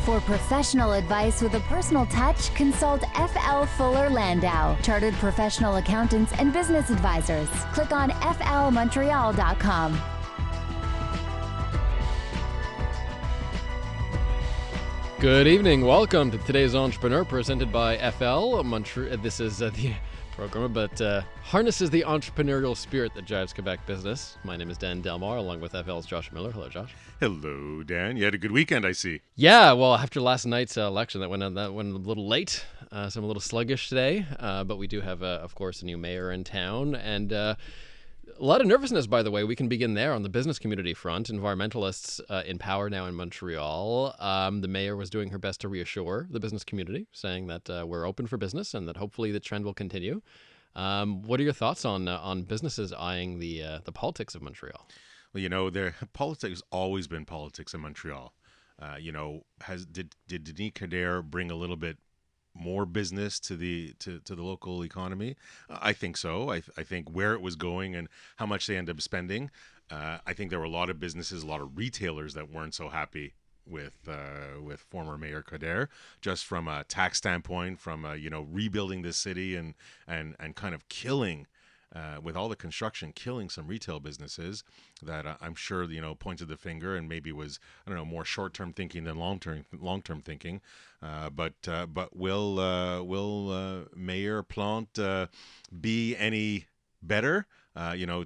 For professional advice with a personal touch, consult FL Fuller Landau, Chartered Professional Accountants and Business Advisors. Click on flmontreal.com. Good evening. Welcome to today's Entrepreneur, presented by FL Montreal. This is the program, but harnesses the entrepreneurial spirit that drives Quebec business. My name is Dan Delmar, along with FL's Josh Miller. Hello, Josh. Hello, Dan. You had a good weekend, I see. Yeah, well, after last night's election, that went a little late, so I'm a little sluggish today. But we do have, of course, a new mayor in town, and a lot of nervousness, by the way. We can begin there on the business community front. Environmentalists in power now in Montreal. The mayor was doing her best to reassure the business community, saying that we're open for business and that hopefully the trend will continue. What are your thoughts on businesses eyeing the politics of Montreal? Well, politics has always been politics in Montreal. Did Denis Coderre bring a little bit more business to the local economy? I think so. I think where it was going and how much they ended up spending. I think there were a lot of businesses, a lot of retailers that weren't so happy with former Mayor Coderre, just from a tax standpoint, from rebuilding this city and kind of killing. With all the construction, killing some retail businesses that I'm sure pointed the finger and maybe was more short-term thinking than long-term thinking. But will Mayor Plante be any better?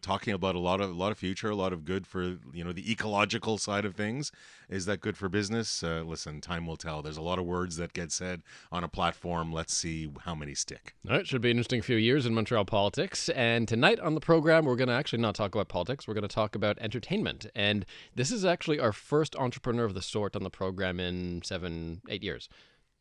Talking about a lot of future, a lot of good for the ecological side of things. Is that good for business? Listen, time will tell. There's a lot of words that get said on a platform. Let's see how many stick. All right, should be an interesting few years in Montreal politics. And tonight on the program, we're going to actually not talk about politics. We're going to talk about entertainment. And this is actually our first entrepreneur of the sort on the program in 9 years.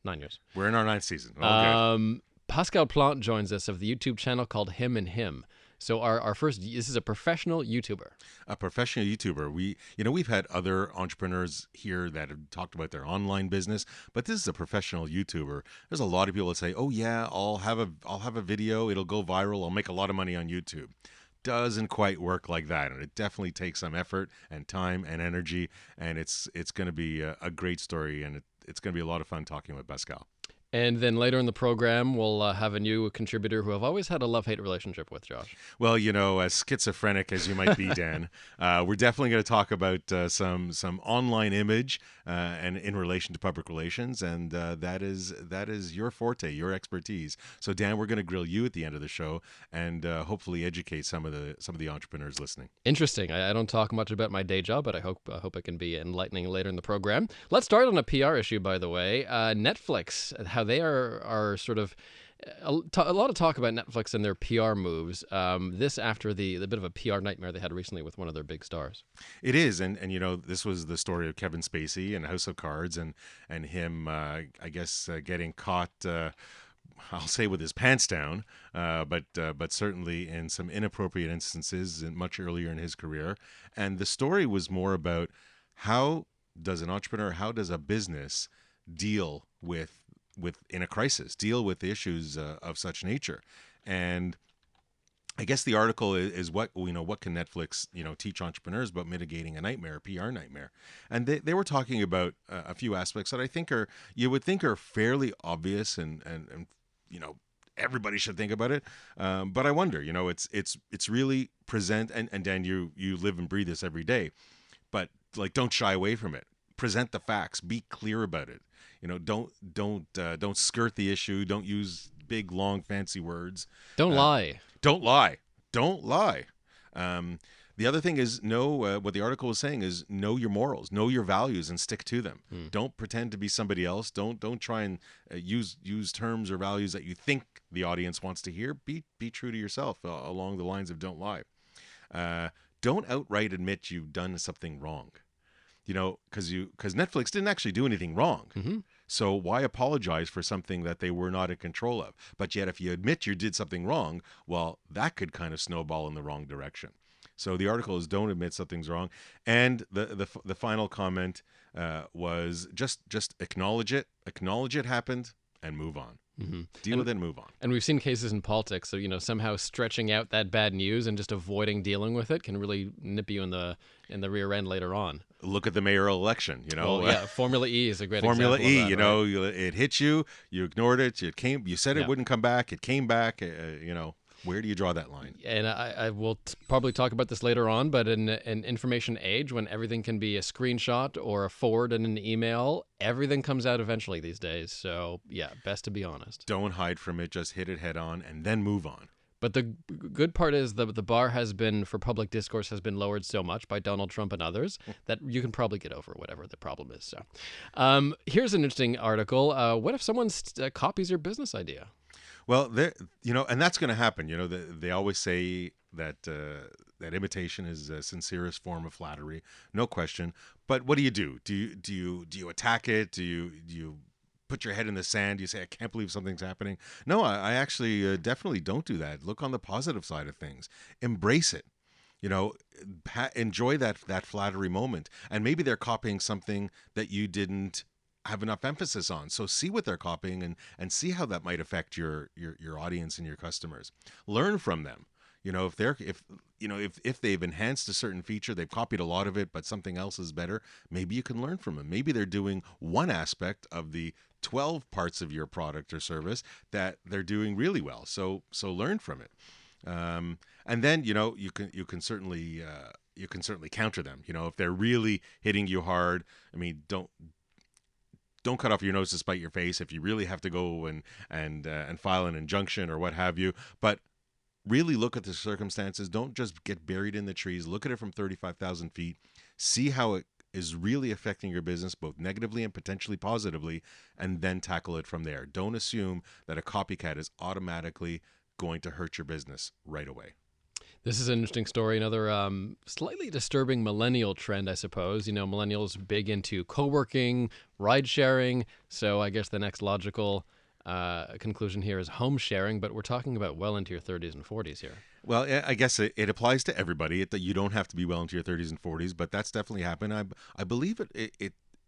We're in our 9th season. Okay. Pascal Plante joins us of the YouTube channel called Him and Him. So our first, this is a professional YouTuber. A professional YouTuber. We've had other entrepreneurs here that have talked about their online business, but this is a professional YouTuber. There's a lot of people that say, "Oh yeah, I'll have a video, it'll go viral, I'll make a lot of money on YouTube." Doesn't quite work like that, and it definitely takes some effort and time and energy, and it's going to be a great story, and it's going to be a lot of fun talking with Pascal. And then later in the program, we'll have a new contributor who I've always had a love-hate relationship with, Josh. Well, as schizophrenic as you might be, Dan, we're definitely going to talk about some online image and in relation to public relations, and that is your forte, your expertise. So, Dan, we're going to grill you at the end of the show and hopefully educate some of the entrepreneurs listening. Interesting. I don't talk much about my day job, but I hope it can be enlightening later in the program. Let's start on a PR issue, by the way. Netflix, how they are sort of a lot of talk about Netflix and their PR moves. This after the bit of a PR nightmare they had recently with one of their big stars. It is, and this was the story of Kevin Spacey and House of Cards, and him, I guess, getting caught. I'll say with his pants down, but certainly in some inappropriate instances much earlier in his career. And the story was more about how does an entrepreneur, how does a business deal with in a crisis, deal with issues of such nature. And I guess the article is what can Netflix teach entrepreneurs about mitigating a PR nightmare. And they were talking about a few aspects that I think you would think are fairly obvious and everybody should think about it. But I wonder, it's really present, and Dan, you live and breathe this every day, but don't shy away from it. Present the facts, be clear about it. Don't skirt the issue. Don't use big, long, fancy words. Don't lie. Don't lie. Don't lie. The other thing is what the article was saying is know your morals, know your values, and stick to them. Don't pretend to be somebody else. Don't try and use terms or values that you think the audience wants to hear. Be true to yourself along the lines of don't lie. Don't outright admit you've done something wrong. Because Netflix didn't actually do anything wrong. Mm-hmm. So why apologize for something that they were not in control of? But yet, if you admit you did something wrong, well, that could kind of snowball in the wrong direction. So the article is don't admit something's wrong. And the final comment was just acknowledge it happened, and move on. Deal with it and move on. And we've seen cases in politics, so somehow stretching out that bad news and just avoiding dealing with it can really nip you in the rear end later on. Look at the mayoral election. Well, yeah, Formula E is a great Formula example. E. Of that, right? It hit you. You ignored it. You said it Yeah. wouldn't come back. It came back. Where do you draw that line? And I will probably talk about this later on, but in an information age when everything can be a screenshot or a forward in an email, everything comes out eventually these days. So, yeah, best to be honest. Don't hide from it. Just hit it head on and then move on. But the good part is the bar has been, for public discourse, has been lowered so much by Donald Trump and others that you can probably get over whatever the problem is. So here's an interesting article. What if someone copies your business idea? Well, and that's going to happen. They always say that that imitation is the sincerest form of flattery, no question. But what do you do? Do you attack it? Do you put your head in the sand? Do you say, I can't believe something's happening? No, I actually definitely don't do that. Look on the positive side of things. Embrace it. Enjoy that flattery moment. And maybe they're copying something that you didn't have enough emphasis on. So see what they're copying and see how that might affect your audience and your customers. Learn from them. If they've enhanced a certain feature, they've copied a lot of it, but something else is better, maybe you can learn from them. Maybe they're doing one aspect of the 12 parts of your product or service that they're doing really well. So learn from it. And then, you can certainly counter them. If they're really hitting you hard, I mean, don't cut off your nose to spite your face if you really have to go and file an injunction or what have you. But really look at the circumstances. Don't just get buried in the trees. Look at it from 35,000 feet. See how it is really affecting your business, both negatively and potentially positively, and then tackle it from there. Don't assume that a copycat is automatically going to hurt your business right away. This is an interesting story. Another slightly disturbing millennial trend, I suppose. Millennials big into co-working, ride sharing. So I guess the next logical conclusion here is home sharing, but we're talking about well into your 30s and 40s here. Well, I guess it applies to everybody. You don't have to be well into your 30s and 40s, but that's definitely happened. I believe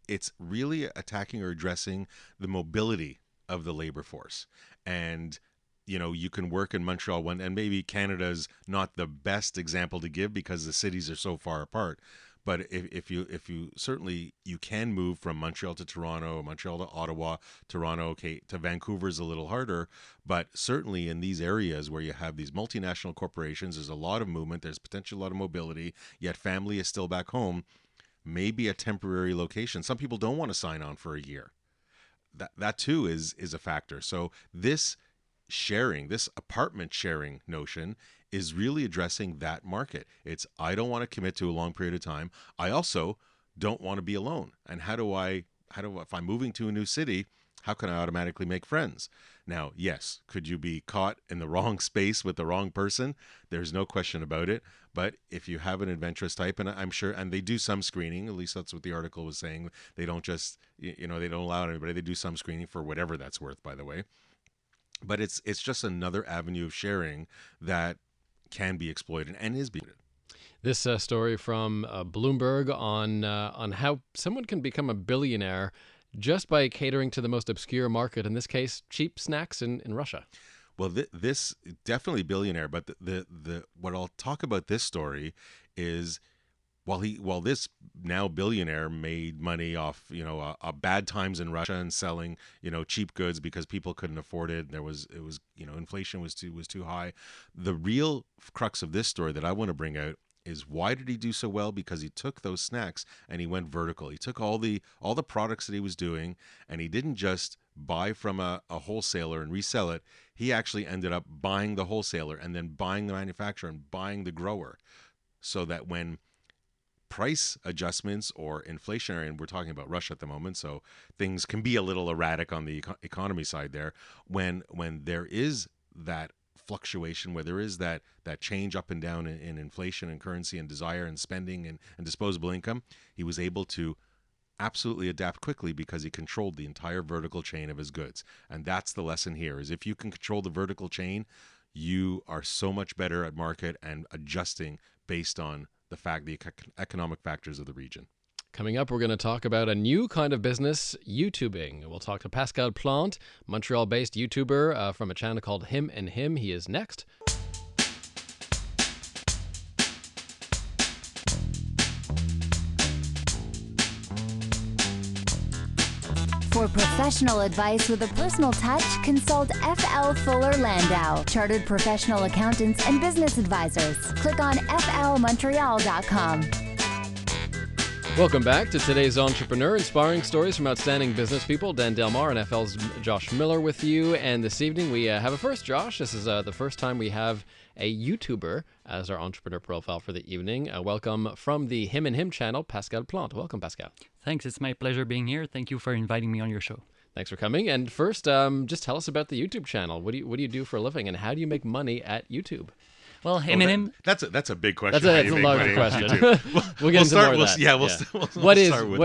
it's really attacking or addressing the mobility of the labor force. And you can work in Montreal and maybe Canada's not the best example to give because the cities are so far apart. But if you certainly you can move from Montreal to Toronto, Montreal to Ottawa, Toronto to Vancouver is a little harder. But certainly in these areas where you have these multinational corporations, there's a lot of movement. There's potentially a lot of mobility. Yet family is still back home. Maybe a temporary location. Some people don't want to sign on for a year. That too is a factor. So this apartment sharing notion is really addressing that market. It's, I don't want to commit to a long period of time. I also don't want to be alone. And if I'm moving to a new city, how can I automatically make friends? Now, yes, could you be caught in the wrong space with the wrong person? There's no question about it. But if you have an adventurous type, and I'm sure, and they do some screening, at least that's what the article was saying. They don't just, they don't allow anybody. They do some screening for whatever that's worth, by the way. But it's just another avenue of sharing that can be exploited and is being. This story from Bloomberg on how someone can become a billionaire just by catering to the most obscure market, in this case, cheap snacks in Russia. Well, this definitely billionaire, but the what I'll talk about this story is while this now billionaire made money off bad times in Russia and selling cheap goods because people couldn't afford it. Inflation was too high. The real crux of this story that I want to bring out is, why did he do so well? Because he took those snacks and he went vertical. He took all the products that he was doing, and he didn't just buy from a wholesaler and resell it. He actually ended up buying the wholesaler and then buying the manufacturer and buying the grower, so that when price adjustments or inflationary, and we're talking about Russia at the moment, so things can be a little erratic on the economy side there. When there is that fluctuation, where there is that change up and down in inflation and currency and desire and spending and disposable income, he was able to absolutely adapt quickly because he controlled the entire vertical chain of his goods. And that's the lesson here, is if you can control the vertical chain, you are so much better at market and adjusting based on the economic factors of the region. Coming up, we're going to talk about a new kind of business, YouTubing. We'll talk to Pascal Plante, Montreal-based YouTuber from a channel called Him and Him. He is next. For professional advice with a personal touch, consult FL Fuller Landau, Chartered Professional Accountants and Business Advisors. Click on flmontreal.com. Welcome back to today's Entrepreneur, inspiring stories from outstanding business people. Dan Delmar and FL's Josh Miller with you. And this evening we have a first, Josh. This is the first time we have a YouTuber as our entrepreneur profile for the evening. Welcome from the Him and Him channel, Pascal Plante. Welcome, Pascal. Thanks. It's my pleasure being here. Thank you for inviting me on your show. Thanks for coming. And first, just tell us about the YouTube channel. What do you do for a living, and how do you make money at YouTube? Well, Him and Him. That's a big question. That's a large question. We'll get into more of that. What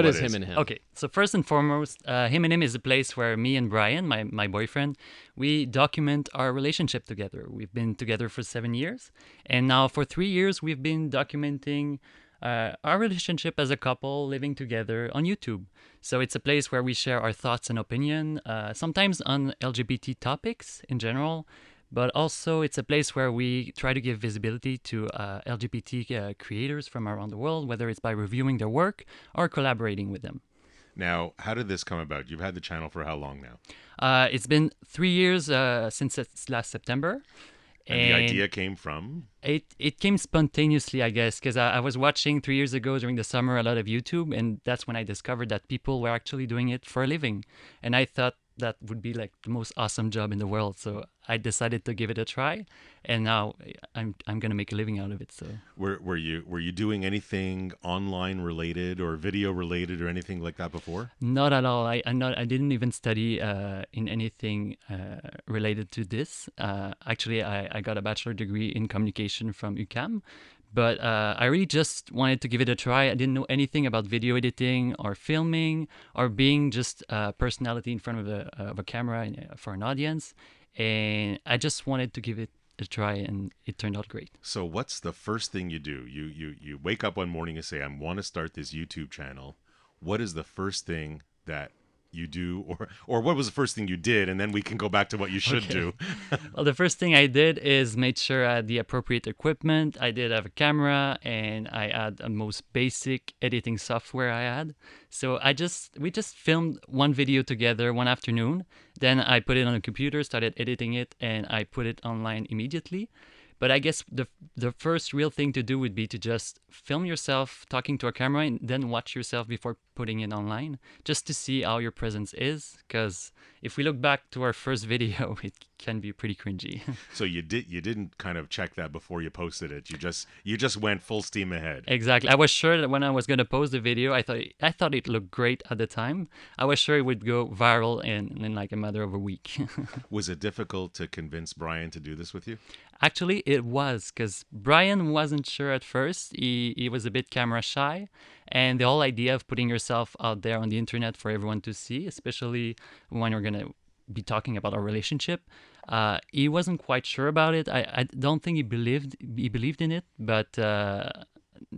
is Him and Him? Okay, so first and foremost, Him and Him is a place where me and Brian, my boyfriend, we document our relationship together. We've been together for 7 years, and now for 3 years we've been documenting our relationship as a couple living together on YouTube. So it's a place where we share our thoughts and opinion, sometimes on LGBT topics in general, but also it's a place where we try to give visibility to LGBT creators from around the world, whether it's by reviewing their work or collaborating with them. Now, how did this come about? You've had the channel for how long now? It's been 3 years since last September. And the idea came from? It came spontaneously, I guess, because I was watching 3 years ago during the summer a lot of YouTube, and that's when I discovered that people were actually doing it for a living. And I thought that would be like the most awesome job in the world. So I decided to give it a try, and now I'm gonna make a living out of it. So were you doing anything online related or video related or anything like that before? Not at all. I didn't even study in anything related to this. Actually, I got a bachelor degree in communication from UQAM. But I really just wanted to give it a try. I didn't know anything about video editing or filming or being just a personality in front of a camera for an audience. And I just wanted to give it a try, and it turned out great. So what's the first thing you do? You wake up one morning and say, I want to start this YouTube channel. What is the first thing that you do, or what was the first thing you did, and then we can go back to what you should do. Well, the first thing I did is made sure I had the appropriate equipment. I did have a camera, and I had the most basic editing software I had. So we just filmed one video together one afternoon. Then I put it on a computer, started editing it, and I put it online immediately. But I guess the first real thing to do would be to just film yourself talking to a camera and then watch yourself before putting it online, just to see how your presence is. Because if we look back to our first video, it can be pretty cringy. So you didn't kind of check that before you posted it. You just went full steam ahead. Exactly. I was sure that when I was going to post the video, I thought it looked great at the time. I was sure it would go viral in like a matter of a week. Was it difficult to convince Brian to do this with you? Actually, it was, because Brian wasn't sure at first. He was a bit camera shy. And the whole idea of putting yourself out there on the internet for everyone to see, especially when you're going to be talking about our relationship, he wasn't quite sure about it. I don't think he believed in it. But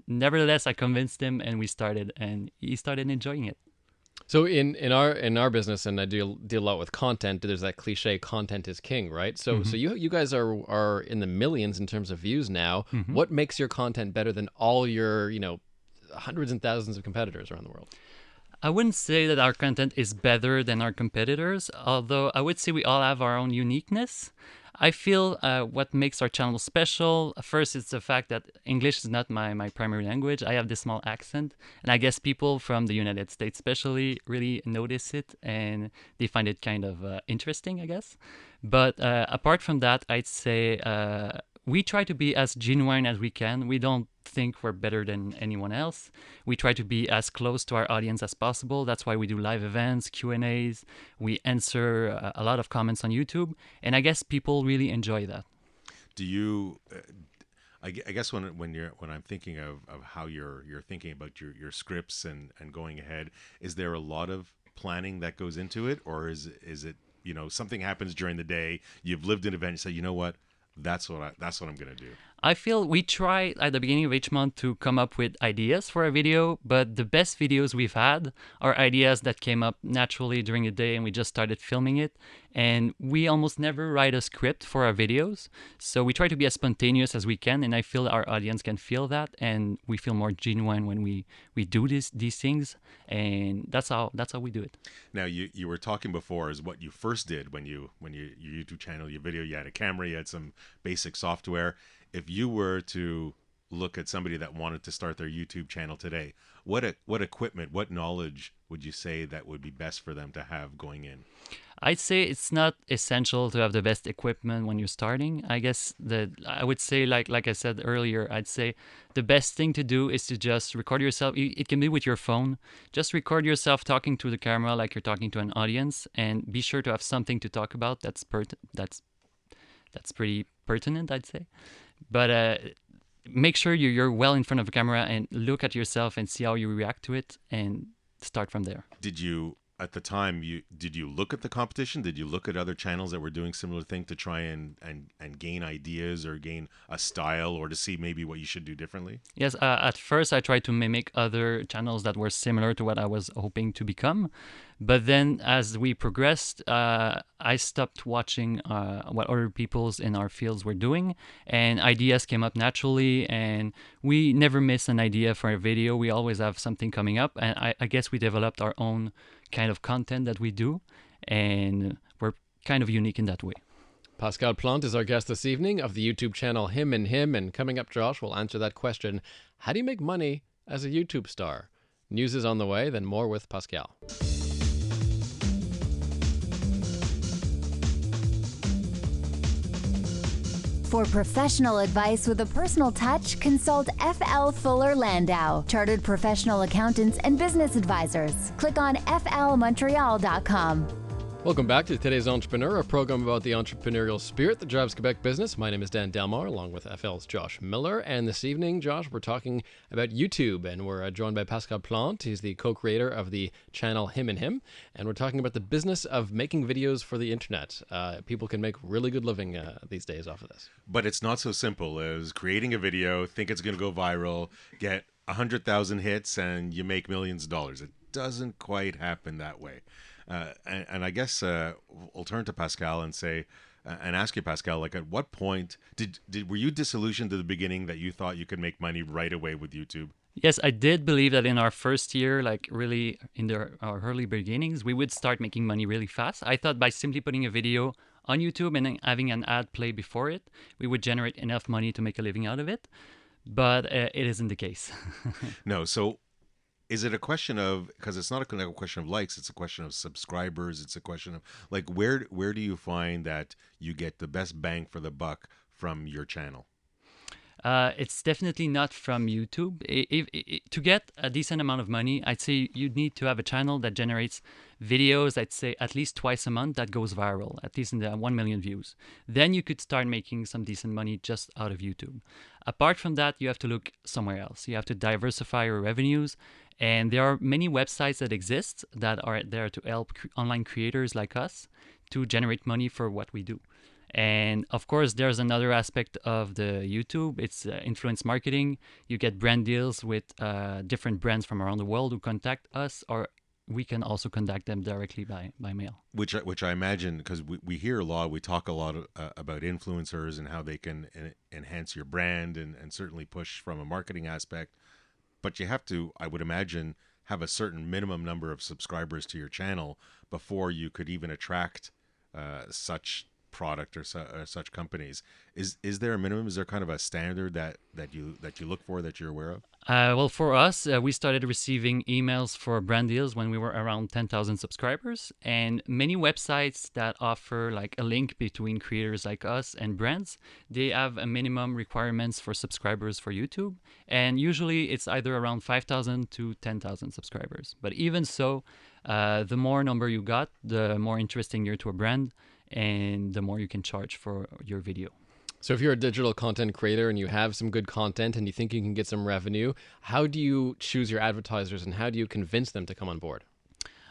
nevertheless, I convinced him, and we started, and he started enjoying it. So in our business, and I deal a lot with content, there's that cliche, content is king, right? So so you guys are in the millions in terms of views now. What makes your content better than all your, hundreds and thousands of competitors around the world? I wouldn't say that our content is better than our competitors, although I would say we all have our own uniqueness. I feel what makes our channel special, first, it's the fact that English is not my primary language. I have this small accent, and I guess people from the United States especially really notice it, and they find it kind of interesting, I guess. But apart from that, I'd say we try to be as genuine as we can. We don't think we're better than anyone else. We try to be as close to our audience as possible. That's why we do live events, Q&As. We answer a lot of comments on YouTube, and I guess people really enjoy that. Do you? I guess when I'm thinking of how you're thinking about your scripts and going ahead, is there a lot of planning that goes into it, or is it something happens during the day, you've lived an event, you say, you know what? That's what I'm going to do. I feel we try at the beginning of each month to come up with ideas for a video, but the best videos we've had are ideas that came up naturally during the day and we just started filming it. And we almost never write a script for our videos. So we try to be as spontaneous as we can, and I feel our audience can feel that, and we feel more genuine when we do these things, and that's how we do it. Now, you were talking before is what you first did when your YouTube channel, your video, you had a camera, you had some basic software. If you were to look at somebody that wanted to start their YouTube channel today, what equipment, what knowledge would you say that would be best for them to have going in? I'd say it's not essential to have the best equipment when you're starting. I guess I would say, like I said earlier, I'd say the best thing to do is to just record yourself. It can be with your phone. Just record yourself talking to the camera like you're talking to an audience, and be sure to have something to talk about that's pretty pertinent, I'd say. But make sure you're well in front of the camera and look at yourself and see how you react to it, and start from there. Did you, at the time, did you look at the competition? Did you look at other channels that were doing similar thing to try and gain ideas or gain a style, or to see maybe what you should do differently? Yes, at first I tried to mimic other channels that were similar to what I was hoping to become. But then as we progressed, I stopped watching what other people's in our fields were doing, and ideas came up naturally, and we never miss an idea for a video. We always have something coming up, and I guess we developed our own kind of content that we do, and we're kind of unique in that way. Pascal Plante is our guest this evening of the YouTube channel Him and Him, and coming up, Josh will answer that question: how do you make money as a YouTube star? News is on the way, then more with Pascal. For professional advice with a personal touch, consult FL Fuller Landau, Chartered Professional Accountants and Business Advisors. Click on flmontreal.com. Welcome back to Today's Entrepreneur, a program about the entrepreneurial spirit that drives Quebec business. My name is Dan Delmar, along with FL's Josh Miller. And this evening, Josh, we're talking about YouTube, and we're joined by Pascal Plante. He's the co-creator of the channel Him and Him. And we're talking about the business of making videos for the internet. People can make really good living these days off of this. But it's not so simple as creating a video, think it's going to go viral, get 100,000 hits, and you make millions of dollars. It doesn't quite happen that way. And I guess I'll turn to Pascal and say, and ask you, Pascal, like, at what point were you disillusioned at the beginning that you thought you could make money right away with YouTube? Yes, I did believe that in our first year, like really in our early beginnings, we would start making money really fast. I thought by simply putting a video on YouTube and then having an ad play before it, we would generate enough money to make a living out of it. But it isn't the case. No, so is it a question of, because it's not a question of likes, it's a question of subscribers, it's a question of, like, where do you find that you get the best bang for the buck from your channel? It's definitely not from YouTube. To get a decent amount of money, I'd say you'd need to have a channel that generates videos, I'd say at least twice a month, that goes viral, at least in the 1 million views. Then you could start making some decent money just out of YouTube. Apart from that, you have to look somewhere else. You have to diversify your revenues. And there are many websites that exist that are there to help online creators like us to generate money for what we do. And of course, there's another aspect of the YouTube. It's influence marketing. You get brand deals with different brands from around the world who contact us, or we can also contact them directly by mail. Which I imagine, because we hear a lot, we talk a lot about influencers and how they can enhance your brand and certainly push from a marketing aspect. But you have to, I would imagine, have a certain minimum number of subscribers to your channel before you could even attract such product or such companies. Is there a minimum? Is there kind of a standard that you look for, that you're aware of? Well, for us, we started receiving emails for brand deals when we were around 10,000 subscribers, and many websites that offer like a link between creators like us and brands, they have a minimum requirements for subscribers for YouTube, and usually it's either around 5,000 to 10,000 subscribers. But even so, the more number you got, the more interesting you're to a brand, and the more you can charge for your video. So if you're a digital content creator and you have some good content and you think you can get some revenue, how do you choose your advertisers and how do you convince them to come on board?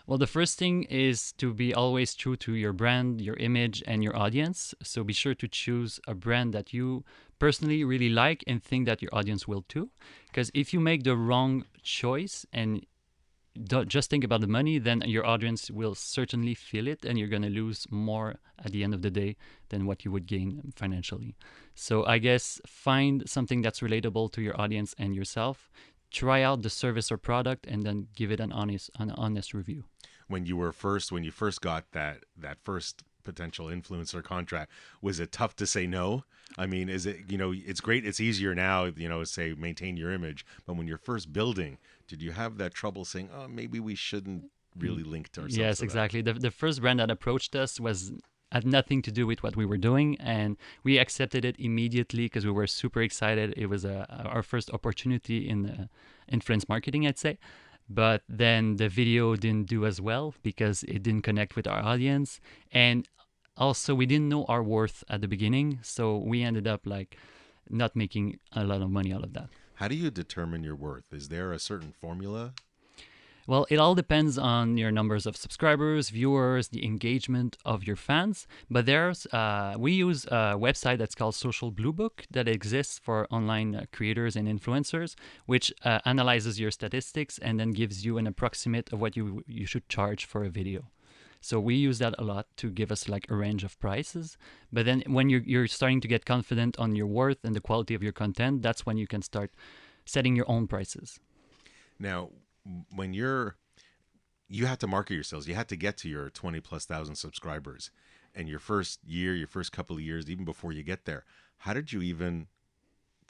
Well, the first thing is to be always true to your brand, your image, and your audience. So be sure to choose a brand that you personally really like and think that your audience will too. Because if you make the wrong choice and don't just think about the money, then your audience will certainly feel it, and you're going to lose more at the end of the day than what you would gain financially. So I guess find something that's relatable to your audience and yourself. Try out the service or product, and then give it an honest review. When you first got that first potential influencer contract, was it tough to say no? I mean, is it, it's great, it's easier now, say maintain your image, but when you're first building, did you have that trouble saying, oh, maybe we shouldn't really link to ourselves? Yes, exactly. The first brand that approached us had nothing to do with what we were doing, and we accepted it immediately because we were super excited. It was our first opportunity in influence marketing, I'd say. But then the video didn't do as well because it didn't connect with our audience. And also we didn't know our worth at the beginning. So we ended up not making a lot of money out of that. How do you determine your worth? Is there a certain formula? Well, it all depends on your numbers of subscribers, viewers, the engagement of your fans. But we use a website that's called Social Blue Book that exists for online creators and influencers, which analyzes your statistics and then gives you an approximate of what you should charge for a video. So we use that a lot to give us a range of prices. But then when you're starting to get confident on your worth and the quality of your content, that's when you can start setting your own prices. Now, when you have to market yourselves, you had to get to your 20,000+ subscribers, and your first year, your first couple of years, even before you get there, how did you even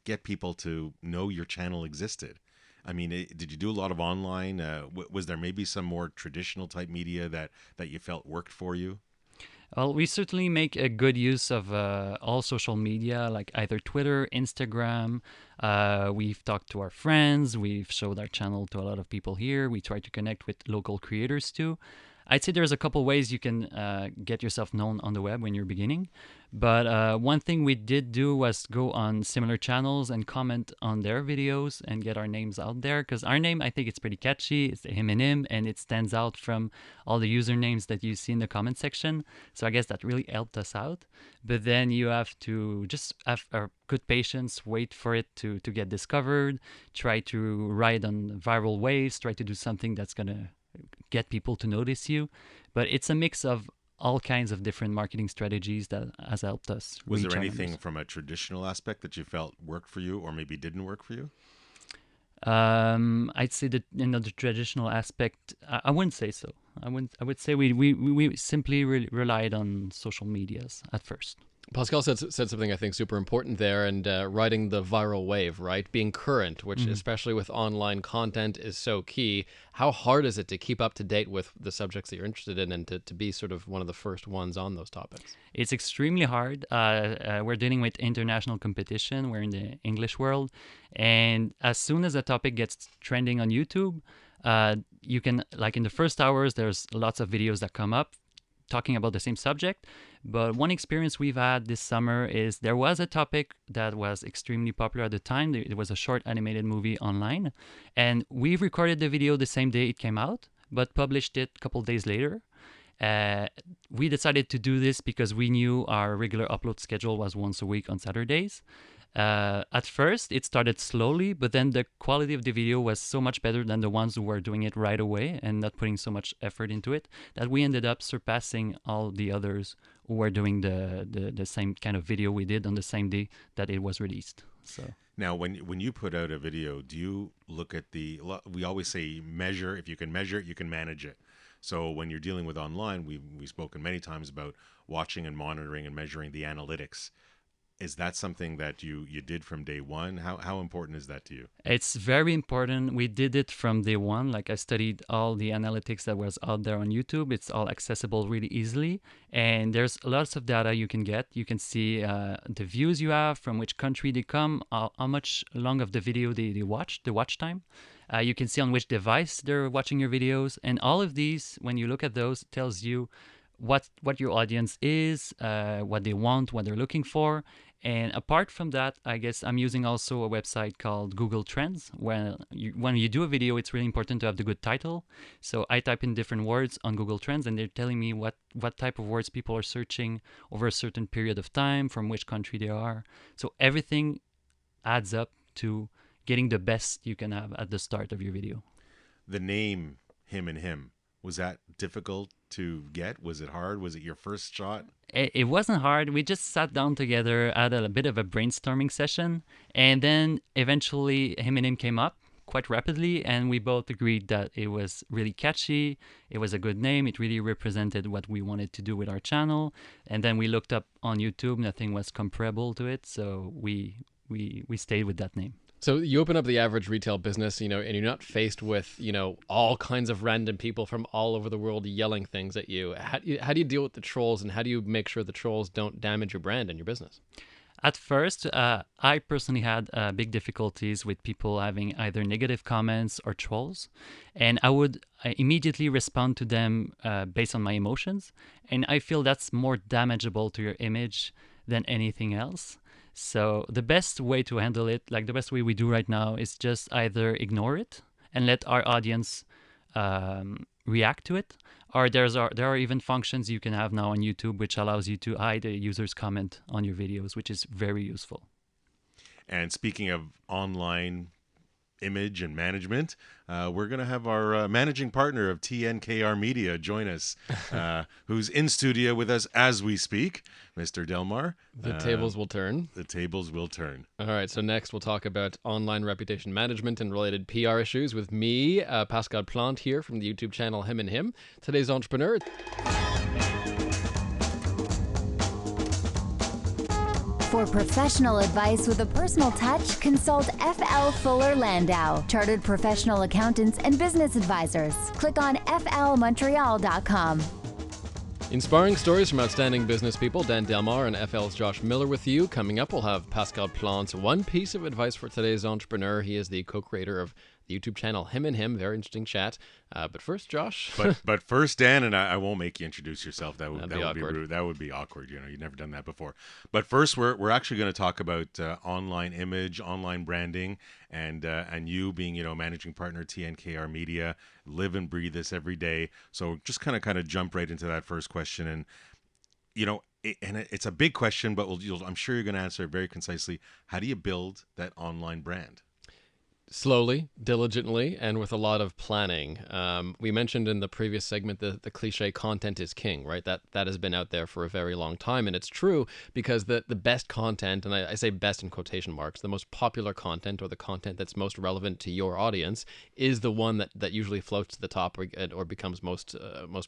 get people to know your channel existed? I mean, did you do a lot of online? Was there maybe some more traditional type media that you felt worked for you? Well, we certainly make a good use of all social media, like either Twitter, Instagram. We've talked to our friends. We've showed our channel to a lot of people here. We try to connect with local creators too. I'd say there's a couple ways you can get yourself known on the web when you're beginning. But one thing we did do was go on similar channels and comment on their videos and get our names out there. Because our name, I think it's pretty catchy. It's him and him, and it stands out from all the usernames that you see in the comment section. So I guess that really helped us out. But then you have to just have good patience, wait for it to get discovered, try to ride on viral waves, try to do something that's going to get people to notice you. But it's a mix of all kinds of different marketing strategies that has helped us. Was there anything from a traditional aspect that you felt worked for you or maybe didn't work for you? I'd say that the traditional aspect, I wouldn't say so. I would say we simply relied on social medias at first. Pascal said something I think super important there, and riding the viral wave, right? Being current, which especially with online content is so key. How hard is it to keep up to date with the subjects that you're interested in and to be sort of one of the first ones on those topics? It's extremely hard. We're dealing with international competition. We're in the English world. And as soon as a topic gets trending on YouTube, you can, in the first hours, there's lots of videos that come up talking about the same subject. But one experience we've had this summer is there was a topic that was extremely popular at the time. It was a short animated movie online. And we recorded the video the same day it came out, but published it a couple days later. We decided to do this because we knew our regular upload schedule was once a week on Saturdays. At first, it started slowly, but then the quality of the video was so much better than the ones who were doing it right away and not putting so much effort into it that we ended up surpassing all the others who were doing the same kind of video we did on the same day that it was released. So now, when you put out a video, do you look at we always say measure. If you can measure it, you can manage it. So when you're dealing with online, we've spoken many times about watching and monitoring and measuring the analytics. Is that something that you did from day one? How important is that to you? It's very important. We did it from day one. I studied all the analytics that was out there on YouTube. It's all accessible really easily. And there's lots of data you can get. You can see the views you have, from which country they come, how much long of the video they watched, the watch time. You can see on which device they're watching your videos. And all of these, when you look at those, tells you what your audience is, what they want, what they're looking for. And apart from that, I guess I'm using also a website called Google Trends, where when you do a video, it's really important to have the good title. So I type in different words on Google Trends, and they're telling me what type of words people are searching over a certain period of time, from which country they are. So everything adds up to getting the best you can have at the start of your video. The name Him and Him, was that difficult to get? Was it hard? Was it your first shot? It wasn't hard. We just sat down together, had a bit of a brainstorming session, and then eventually Him and Him came up quite rapidly, and we both agreed that it was really catchy, it was a good name, it really represented what we wanted to do with our channel. And then we looked up on YouTube, nothing was comparable to it, so we stayed with that name. So you open up the average retail business, and you're not faced with, all kinds of random people from all over the world yelling things at you. How do you deal with the trolls, and how do you make sure the trolls don't damage your brand and your business? At first, I personally had big difficulties with people having either negative comments or trolls, and I would immediately respond to them based on my emotions, and I feel that's more damageable to your image than anything else. So the best way to handle it, like the best way we do right now, is just either ignore it and let our audience react to it, or there are even functions you can have now on YouTube which allows you to hide a user's comment on your videos, which is very useful. And speaking of online image and management, we're going to have our managing partner of TNKR Media join us, who's in studio with us as we speak, Mr. Delmar. The tables will turn. The tables will turn. All right, so next we'll talk about online reputation management and related PR issues with me, Pascal Plante, here from the YouTube channel Him and Him. Today's entrepreneur. For professional advice with a personal touch, consult FL Fuller Landau, Chartered Professional Accountants and Business Advisors. Click on flmontreal.com. Inspiring stories from outstanding business people. Dan Delmar and FL's Josh Miller with you. Coming up, we'll have Pascal Plante's one piece of advice for today's entrepreneur. He is the co-creator of the YouTube channel Him and Him. Very interesting chat. But first, Josh. But first, Dan, and I won't make you introduce yourself. That would be awkward. rude. That would be awkward. You've never done that before. But first, we're actually going to talk about online image, online branding, and you being managing partner managing Media, live and breathe this every day. So just kind of jump right into that first question, and it's a big question, but I'm sure you're going to answer it very concisely. How do you build that online brand? Slowly, diligently, and with a lot of planning. We mentioned in the previous segment the cliche content is king, right? That has been out there for a very long time, and it's true because the best content, and I say best in quotation marks, the most popular content or the content that's most relevant to your audience is the one that usually floats to the top or becomes most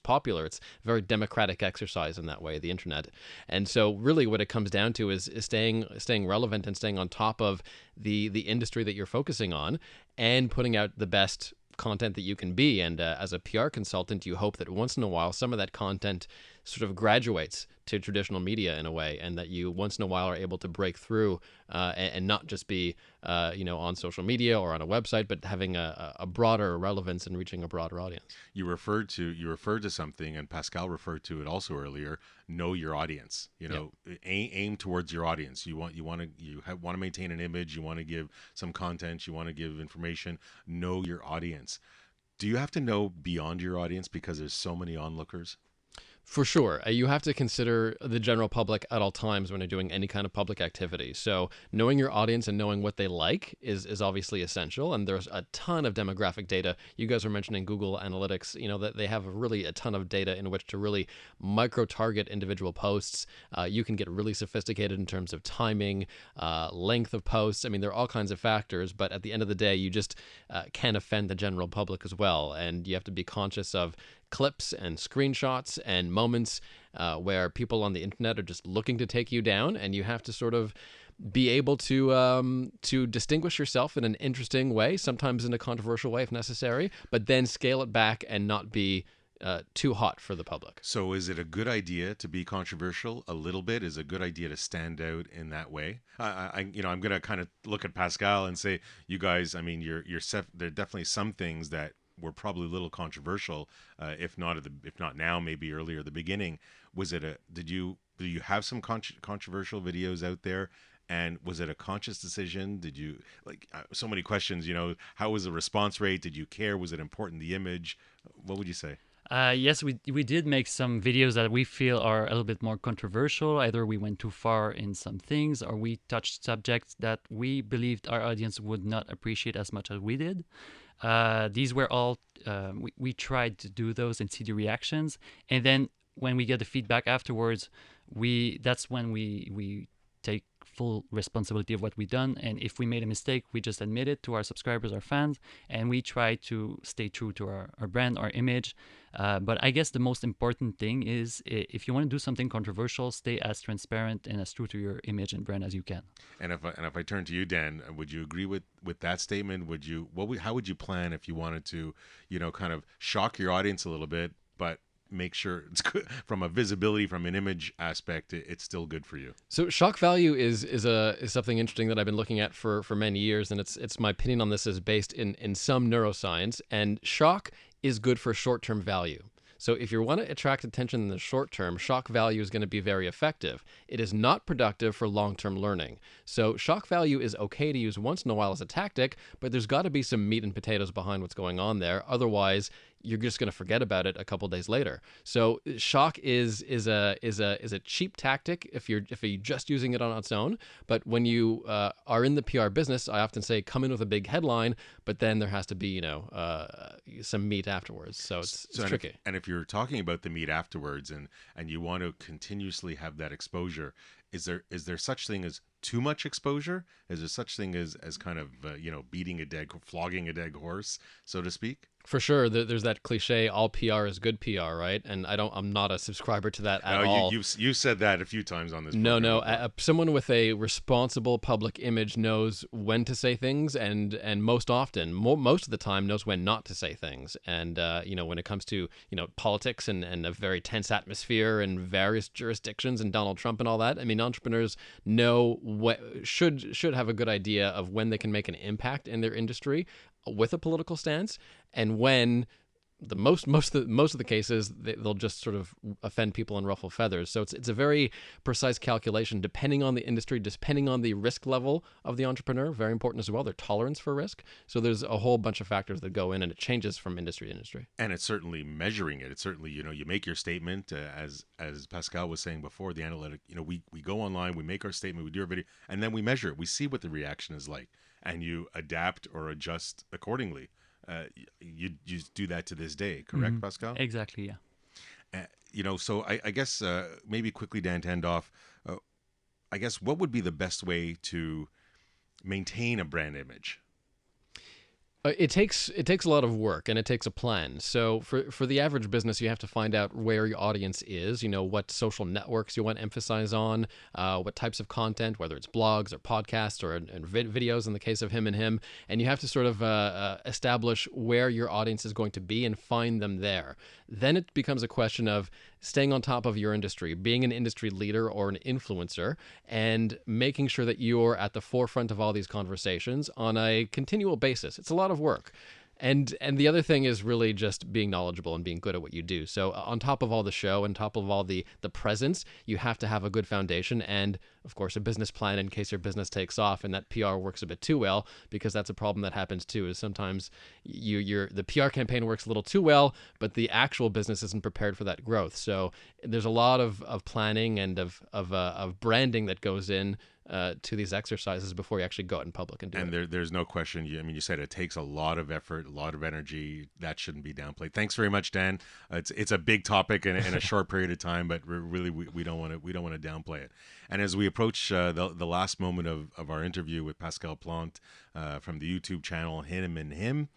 popular. It's a very democratic exercise in that way, the internet. And so really what it comes down to is staying relevant and staying on top of the industry that you're focusing on, and putting out the best content that you can be. And as a PR consultant, you hope that once in a while some of that content sort of graduates to traditional media in a way, and that you once in a while are able to break through and not just be on social media or on a website, but having a broader relevance and reaching a broader audience. You referred to something, and Pascal referred to it also earlier. Know your audience. Aim towards your audience. You want to maintain an image. You want to give some content. You want to give information. Know your audience. Do you have to know beyond your audience because there's so many onlookers? For sure. You have to consider the general public at all times when you're doing any kind of public activity. So knowing your audience and knowing what they like is obviously essential. And there's a ton of demographic data. You guys were mentioning Google Analytics, that they have really a ton of data in which to really micro-target individual posts. You can get really sophisticated in terms of timing, length of posts. I mean, there are all kinds of factors, but at the end of the day, you just can't offend the general public as well. And you have to be conscious of clips and screenshots and moments where people on the internet are just looking to take you down, and you have to sort of be able to distinguish yourself in an interesting way, sometimes in a controversial way if necessary, but then scale it back and not be too hot for the public. So is it a good idea to be controversial a little bit? Is it a good idea to stand out in that way? I'm going to kind of look at Pascal and say, you guys, I mean, there are definitely some things that were probably a little controversial, if not now, maybe earlier at the beginning. Did you do you have some controversial videos out there? And was it a conscious decision? Did you like so many questions? You know, how was the response rate? Did you care? Was it important, the image? What would you say? Yes, we did make some videos that we feel are a little bit more controversial. Either we went too far in some things, or we touched subjects that we believed our audience would not appreciate as much as we did. These were all we tried to do those and see the reactions, and then when we get the feedback afterwards, that's when we take full responsibility of what we've done. And if we made a mistake, we just admit it to our subscribers, our fans, and we try to stay true to our brand, our image. But I guess the most important thing is if you want to do something controversial, stay as transparent and as true to your image and brand as you can. And if I turn to you, Dan, would you agree with that statement? How would you plan if you wanted to, you know, kind of shock your audience a little bit, but make sure it's good from a visibility, from an image aspect, it's still good for you? So shock value is something interesting that I've been looking at for many years, and it's my opinion on this is based in some neuroscience, and shock is good for short-term value. So if you want to attract attention in the short term, shock value is going to be very effective. It is not productive for long-term learning. So shock value is okay to use once in a while as a tactic, but there's got to be some meat and potatoes behind what's going on there. Otherwise, you're just going to forget about it a couple days later. So shock is a cheap tactic if you're just using it on its own. But when you are in the PR business, I often say come in with a big headline, but then there has to be some meat afterwards. So it's tricky. And if you're talking about the meat afterwards, and you want to continuously have that exposure, is there such thing as too much exposure? Is there such thing as kind of flogging a dead horse, so to speak? For sure, there's that cliche: all PR is good PR, right? And I'm not a subscriber to that at all. You said that a few times on this. No. Someone with a responsible public image knows when to say things, and most often, most of the time, knows when not to say things. And when it comes to politics and a very tense atmosphere in various jurisdictions and Donald Trump and all that, I mean, entrepreneurs know should have a good idea of when they can make an impact in their industry with a political stance, and when most of the cases they'll just sort of offend people and ruffle feathers. So it's a very precise calculation depending on the industry, depending on the risk level of the entrepreneur. Very important as well, their tolerance for risk. So there's a whole bunch of factors that go in, and it changes from industry to industry. And it's certainly measuring it. It's certainly you make your statement as Pascal was saying before, the analytic. We go online, we make our statement, we do our video, and then we measure it. We see what the reaction is like, and you adapt or adjust accordingly. You do that to this day, correct, Pascal? Exactly, yeah. So I guess maybe quickly, Dan, to end off, I guess what would be the best way to maintain a brand image? It takes a lot of work, and it takes a plan. So for the average business, you have to find out where your audience is, what social networks you want to emphasize on, what types of content, whether it's blogs or podcasts or videos in the case of Him and Him. And you have to sort of establish where your audience is going to be and find them there. Then it becomes a question of staying on top of your industry, being an industry leader or an influencer, and making sure that you're at the forefront of all these conversations on a continual basis. It's a lot of work. And the other thing is really just being knowledgeable and being good at what you do. So on top of all the show, on top of all the presence, you have to have a good foundation and, of course, a business plan in case your business takes off and that PR works a bit too well, because that's a problem that happens too, is sometimes the PR campaign works a little too well, but the actual business isn't prepared for that growth. So there's a lot of planning and of branding that goes in to these exercises before you actually go out in public and do it. And there's no question. You said it takes a lot of effort, a lot of energy. That shouldn't be downplayed. Thanks very much, Dan. It's a big topic in a short period of time, but really we don't want to downplay it. And as we approach the last moment of our interview with Pascal Plante from the YouTube channel Him and Him,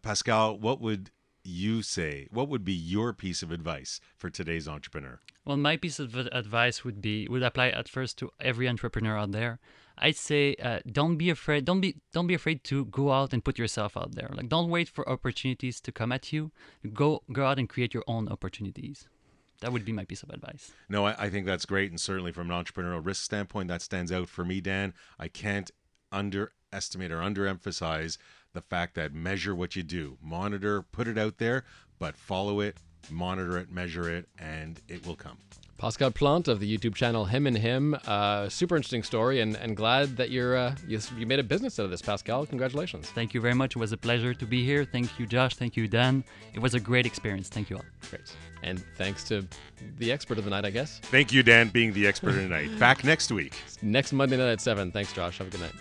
Pascal, what would you say? What would be your piece of advice for today's entrepreneur? Well, my piece of advice would apply at first to every entrepreneur out there. I'd say don't be afraid. Don't be afraid to go out and put yourself out there. Like, don't wait for opportunities to come at you. Go out and create your own opportunities. That would be my piece of advice. No, I think that's great, and certainly from an entrepreneurial risk standpoint, that stands out for me, Dan. I can't underestimate or underemphasize the fact that measure what you do, monitor, put it out there, but follow it, monitor it, measure it, and it will come. Pascal Plante of the YouTube channel Him and Him. Super interesting story, and glad that you made a business out of this, Pascal. Congratulations. Thank you very much. It was a pleasure to be here. Thank you, Josh. Thank you, Dan. It was a great experience. Thank you all. Great. And thanks to the expert of the night, I guess. Thank you, Dan, being the expert of the night. Back next week. Next Monday night at 7. Thanks, Josh. Have a good night.